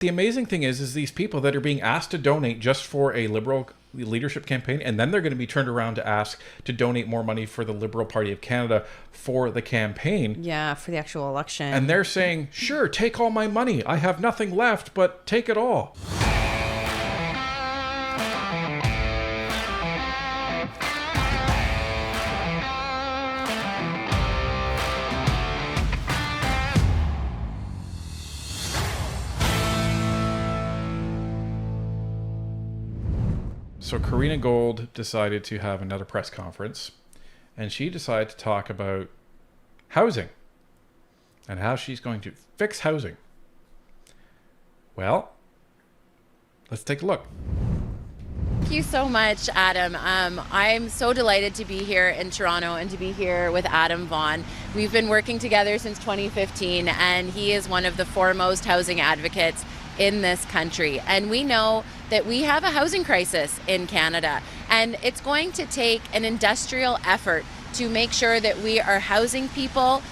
The amazing thing is these people that are being asked to donate just for a Liberal leadership campaign, and then they're going to be turned around to ask to donate more money for the Liberal Party of Canada for the campaign. Yeah, for the actual election. And they're saying, sure, take all my money. I have nothing left, but take it all. So Karina Gould decided to have another press conference, and she decided to talk about housing and how she's going to fix housing. Well, let's take a look. Thank you so much, Adam. I'm so delighted to be here in Toronto and to be here with Adam Vaughan. We've been working together since 2015, and he is one of the foremost housing advocates in this country. And we know that we have a housing crisis in Canada, and it's going to take an industrial effort to make sure that we are housing people,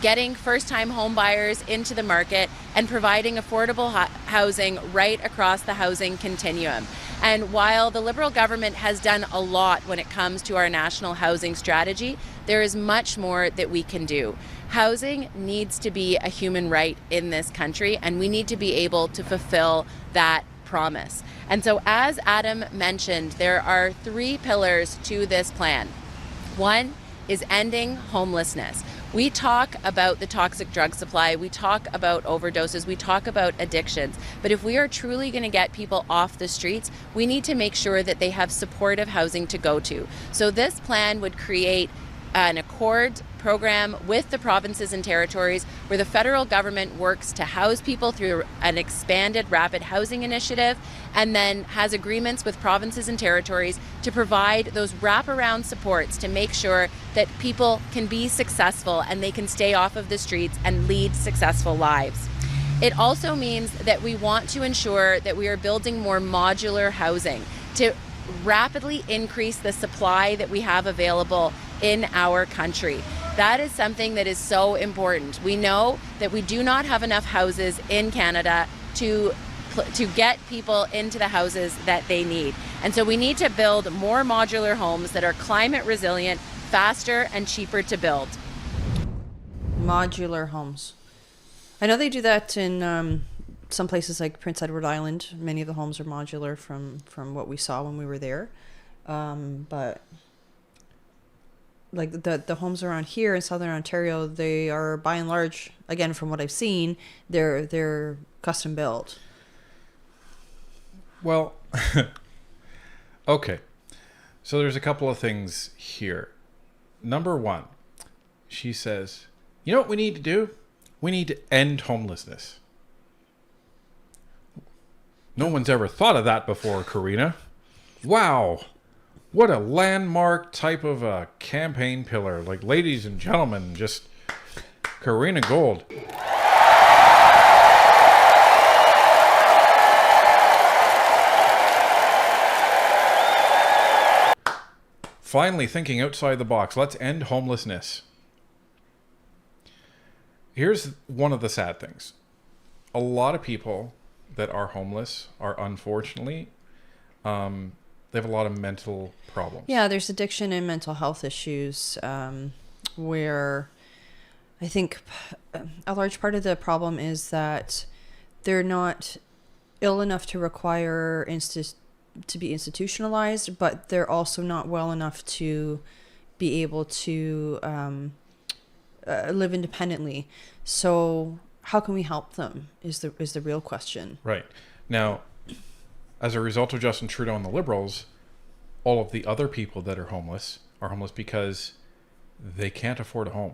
getting first-time home buyers into the market, and providing affordable housing right across the housing continuum. And while the Liberal government has done a lot when it comes to our national housing strategy, there is much more that we can do. Housing needs to be a human right in this country, and we need to be able to fulfill that promise. And so, as Adam mentioned, there are 3 pillars to this plan. One is ending homelessness. We talk about the toxic drug supply, we talk about overdoses, we talk about addictions, but if we are truly going to get people off the streets, we need to make sure that they have supportive housing to go to. So this plan would create an accord program with the provinces and territories where the federal government works to house people through an expanded rapid housing initiative, and then has agreements with provinces and territories to provide those wraparound supports to make sure that people can be successful and they can stay off of the streets and lead successful lives. It also means that we want to ensure that we are building more modular housing to rapidly increase the supply that we have available in our country. That is something that is so important. We know that we do not have enough houses in Canada to get people into the houses that they need. And so we need to build more modular homes that are climate resilient, faster and cheaper to build. Modular homes. I know they do that in some places like Prince Edward Island. Many of the homes are modular from what we saw when we were there. But like the homes around here in Southern Ontario, they are by and large, again, from what I've seen, they're custom built. Well, okay. So there's a couple of things here. Number one, she says, you know what we need to do? We need to end homelessness. No one's ever thought of that before, Karina. Wow. What a landmark type of a campaign pillar. Like, ladies and gentlemen, just Karina Gould. Finally thinking outside the box. Let's end homelessness. Here's one of the sad things. A lot of people that are homeless are unfortunately, they have a lot of mental problems. Yeah, there's addiction and mental health issues, where I think a large part of the problem is that they're not ill enough to require to be institutionalized, but they're also not well enough to be able to live independently. So how can we help them is the real question. Right. Now, as a result of Justin Trudeau and the Liberals, all of the other people that are homeless because they can't afford a home.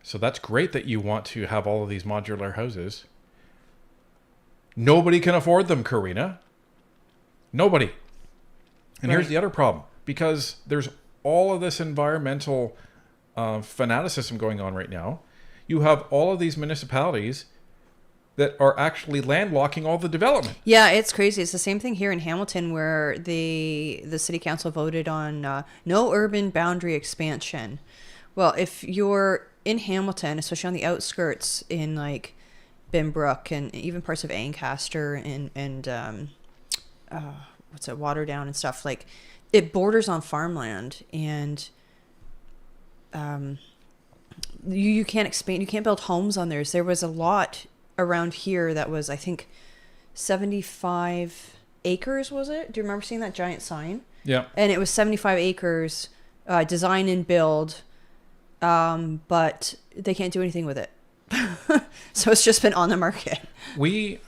So that's great that you want to have all of these modular houses. Nobody can afford them, Karina. Nobody. And Right. Here's the other problem. Because there's all of this environmental fanaticism going on right now, you have all of these municipalities that are actually landlocking all the development. Yeah, it's crazy. It's the same thing here in Hamilton, where the city council voted on no urban boundary expansion. Well, if you're in Hamilton, especially on the outskirts in like Binbrook and even parts of Ancaster and what's it, Waterdown and stuff. Like, it borders on farmland, and you can't expand. You can't build homes on theirs. There was a lot around here that was, I think, 75 acres. Was it? Do you remember seeing that giant sign? Yeah. And it was 75 acres, design and build, but they can't do anything with it. So it's just been on the market. We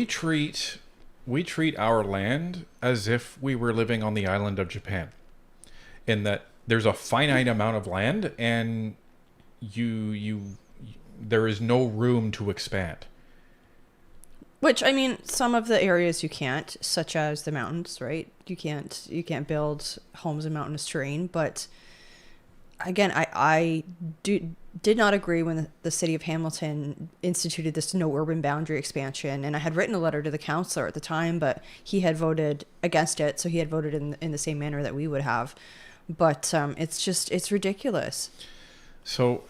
treat our land as if we were living on the island of Japan, in that there's a finite amount of land and there is no room to expand. Which, I memean, some of the areas you can't, such as the mountains, right? You can't build homes in mountainous terrain. But again, I did not agree when the city of Hamilton instituted this no urban boundary expansion. And I had written a letter to the councillor at the time, but he had voted against it. So he had voted in the same manner that we would have. But it's ridiculous. So,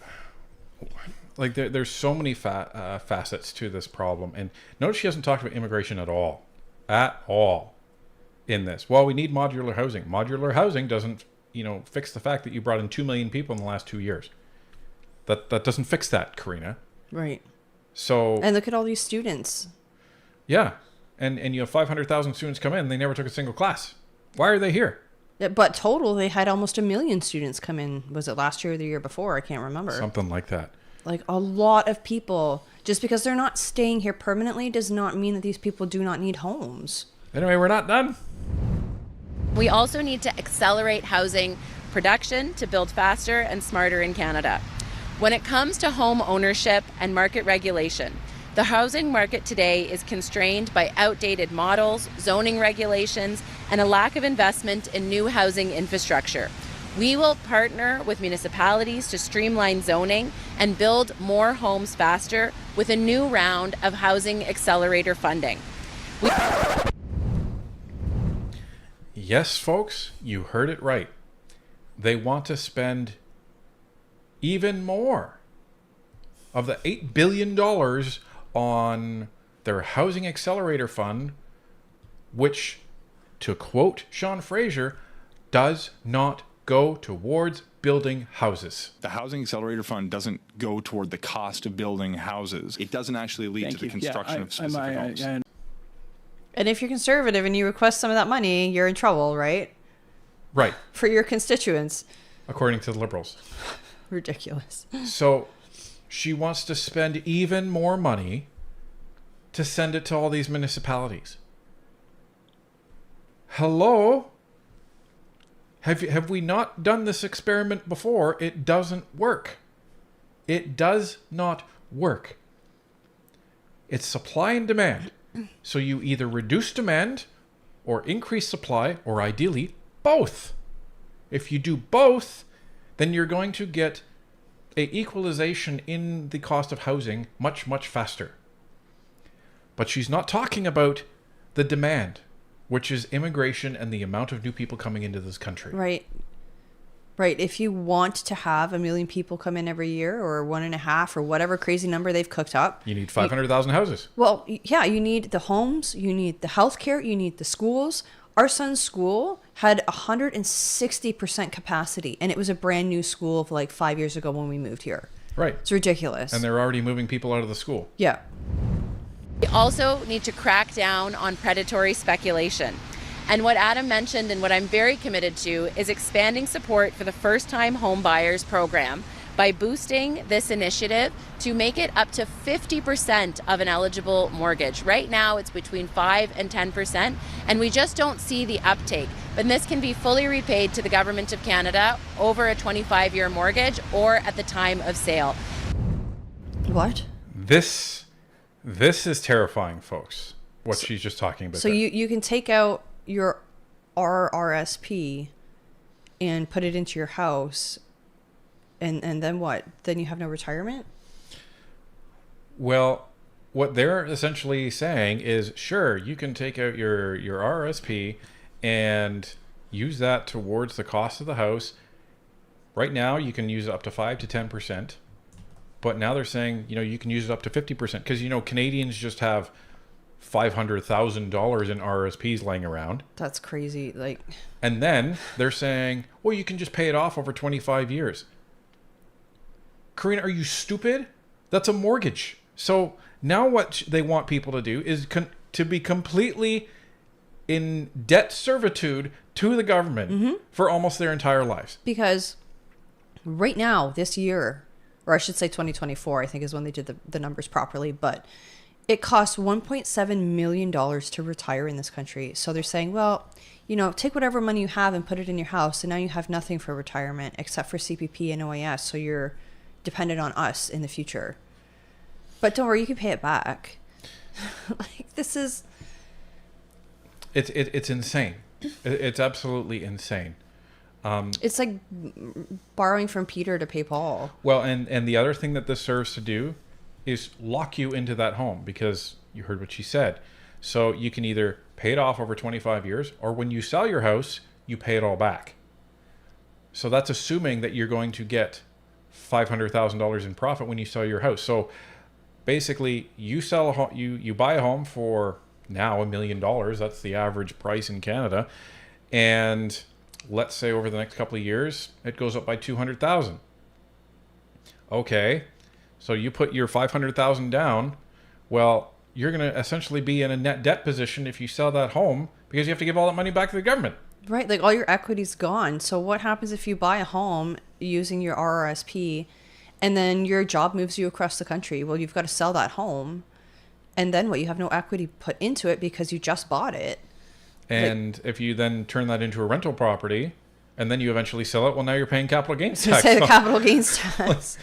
like, there's so many facets to this problem. And notice she hasn't talked about immigration at all in this. Well, we need modular housing. Modular housing doesn't, fix the fact that you brought in 2 million people in the last 2 years. That doesn't fix that, Karina. Right. So, and look at all these students. Yeah. And you have 500,000 students come in. They never took a single class. Why are they here? But total, they had almost 1 million students come in. Was it last year or the year before? I can't remember. Something like that. Like, a lot of people. Just because they're not staying here permanently does not mean that these people do not need homes. Anyway, we're not done. We also need to accelerate housing production to build faster and smarter in Canada. When it comes to home ownership and market regulation, the housing market today is constrained by outdated models, zoning regulations, and a lack of investment in new housing infrastructure. We will partner with municipalities to streamline zoning and build more homes faster with a new round of housing accelerator funding. Yes, folks, you heard it right. They want to spend even more of the $8 billion on their housing accelerator fund, which, to quote Sean Fraser, does not go towards building houses. The Housing Accelerator Fund doesn't go toward the cost of building houses. It doesn't actually lead to the construction of specific homes. And if you're conservative and you request some of that money, you're in trouble, right? Right. For your constituents. According to the Liberals. Ridiculous. So she wants to spend even more money to send it to all these municipalities. Hello? Have we not done this experiment before? It doesn't work. It does not work. It's supply and demand. So you either reduce demand or increase supply, or ideally both. If you do both, then you're going to get an equalization in the cost of housing much, much faster. But she's not talking about the demand, which is immigration and the amount of new people coming into this country. Right. Right. If you want to have 1 million people come in every year, or 1.5, or whatever crazy number they've cooked up, you need 500,000 houses. Well, yeah, you need the homes, you need the healthcare, you need the schools. Our son's school had 160% capacity, and it was a brand new school of like 5 years ago when we moved here. Right. It's ridiculous. And they're already moving people out of the school. Yeah. We also need to crack down on predatory speculation. And what Adam mentioned, and what I'm very committed to, is expanding support for the first-time home buyers program by boosting this initiative to make it up to 50% of an eligible mortgage. Right now, it's between 5 and 10%, and we just don't see the uptake. But this can be fully repaid to the Government of Canada over a 25-year mortgage or at the time of sale. What? This is terrifying, folks, what she's just talking about. So there. you can take out your RRSP and put it into your house, and then what? Then you have no retirement? Well, what they're essentially saying is, sure, you can take out your RRSP and use that towards the cost of the house. Right now, you can use up to 5 to 10%. But now they're saying, you can use it up to 50% because, Canadians just have $500,000 in RSPs laying around. That's crazy. And then they're saying, well, you can just pay it off over 25 years. Karina, are you stupid? That's a mortgage. So now what they want people to do is to be completely in debt servitude to the government for almost their entire lives. Because right now, this year, or I should say 2024, I think is when they did the numbers properly, but it costs $1.7 million to retire in this country. So they're saying, well, take whatever money you have and put it in your house, and now you have nothing for retirement except for CPP and OAS, so you're dependent on us in the future. But don't worry, you can pay it back. This is... It's insane. It's absolutely insane. It's like borrowing from Peter to pay Paul. Well, and the other thing that this serves to do is lock you into that home, because you heard what she said. So you can either pay it off over 25 years, or when you sell your house, you pay it all back. So that's assuming that you're going to get $500,000 in profit when you sell your house. So basically, you sell a home, you buy a home for now $1 million. That's the average price in Canada, and let's say over the next couple of years, it goes up by 200,000. Okay, so you put your 500,000 down. Well, you're going to essentially be in a net debt position if you sell that home, because you have to give all that money back to the government. Right, like all your equity's gone. So what happens if you buy a home using your RRSP and then your job moves you across the country? Well, you've got to sell that home. And then what? You have no equity put into it because you just bought it. And if you then turn that into a rental property and then you eventually sell it, well, now you're paying capital gains tax. Say the capital gains tax.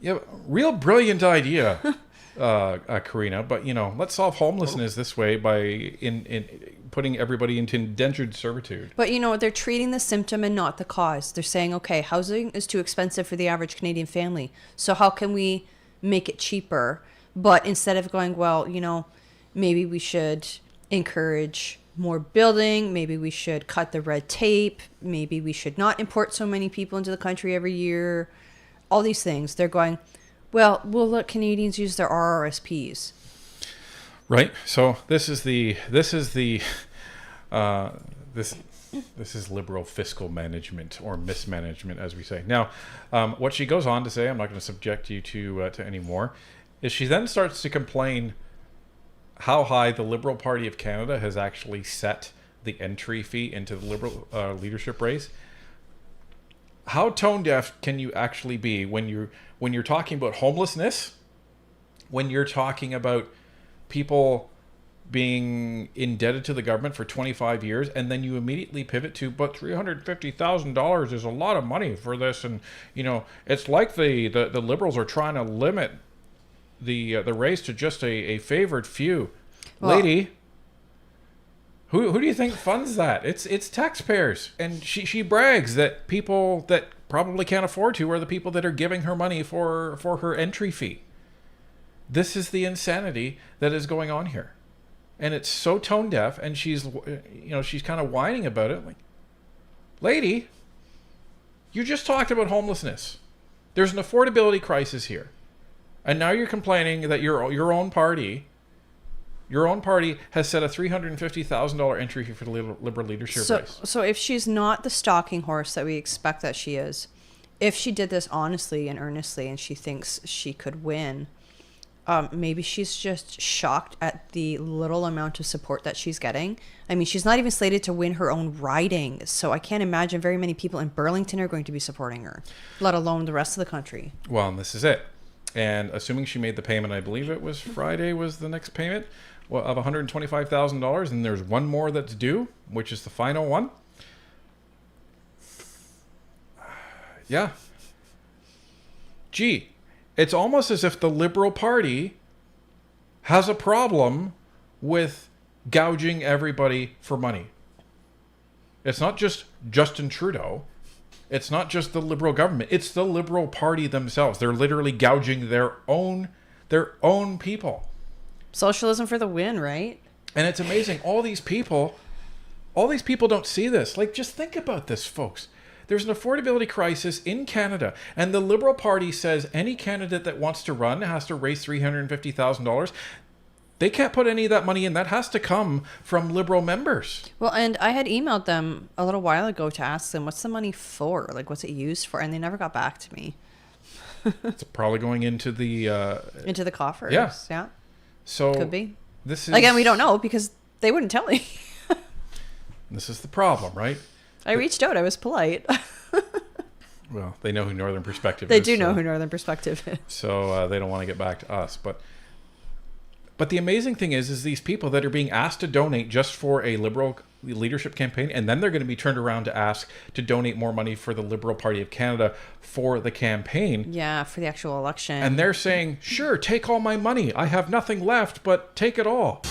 Yeah, real brilliant idea, Karina. But, let's solve homelessness this way by in putting everybody into indentured servitude. But, they're treating the symptom and not the cause. They're saying, okay, housing is too expensive for the average Canadian family. So how can we make it cheaper? But instead of going, well, maybe we should encourage more building, maybe we should cut the red tape, maybe we should not import so many people into the country every year, all these things. They're going, well, we'll let Canadians use their RRSPs. Right. So this is liberal fiscal management, or mismanagement, as we say. Now, what she goes on to say, I'm not going to subject you to any more, is she then starts to complain how high the Liberal Party of Canada has actually set the entry fee into the Liberal leadership race. How tone deaf can you actually be when you're talking about homelessness, when you're talking about people being indebted to the government for 25 years, and then you immediately pivot to, but $350,000 is a lot of money for this, and it's like the Liberals are trying to limit the race to just a favored few. Well, lady, who do you think funds that? It's taxpayers. And she brags that people that probably can't afford to are the people that are giving her money for her entry fee. This is the insanity that is going on here. And it's so tone deaf, and she's kind of whining about it. Like, lady, you just talked about homelessness. There's an affordability crisis here. And now you're complaining that your own party has set a $350,000 entry fee for the Liberal leadership race. So if she's not the stalking horse that we expect that she is, if she did this honestly and earnestly and she thinks she could win, maybe she's just shocked at the little amount of support that she's getting. I mean, she's not even slated to win her own riding, so I can't imagine very many people in Burlington are going to be supporting her, let alone the rest of the country. Well, and this is it. And assuming she made the payment, I believe it was Friday was the next payment, of $125,000, and there's one more that's due, which is the final one. Yeah. Gee, it's almost as if the Liberal Party has a problem with gouging everybody for money. It's not just Justin Trudeau. It's not just the Liberal government. It's the Liberal Party themselves. They're literally gouging their own people. Socialism for the win, right? And it's amazing. All these people don't see this. Like, just think about this, folks. There's an affordability crisis in Canada, and the Liberal Party says any candidate that wants to run has to raise $350,000. They can't put any of that money in. That has to come from Liberal members. Well, and I had emailed them a little while ago to ask them, what's the money for? Like, what's it used for? And they never got back to me. It's probably going into the... Into the coffers. Yeah. Yeah. So could be. This is... Again, we don't know because they wouldn't tell me. This is the problem, right? I reached out. I was polite. Well, they know who Northern Perspective They is. do know who Northern Perspective is. So they don't want to get back to us. But the amazing thing is these people that are being asked to donate just for a Liberal leadership campaign, and then they're going to be turned around to ask to donate more money for the Liberal Party of Canada for the campaign. Yeah, for the actual election. And they're saying, sure, take all my money. I have nothing left, but take it all.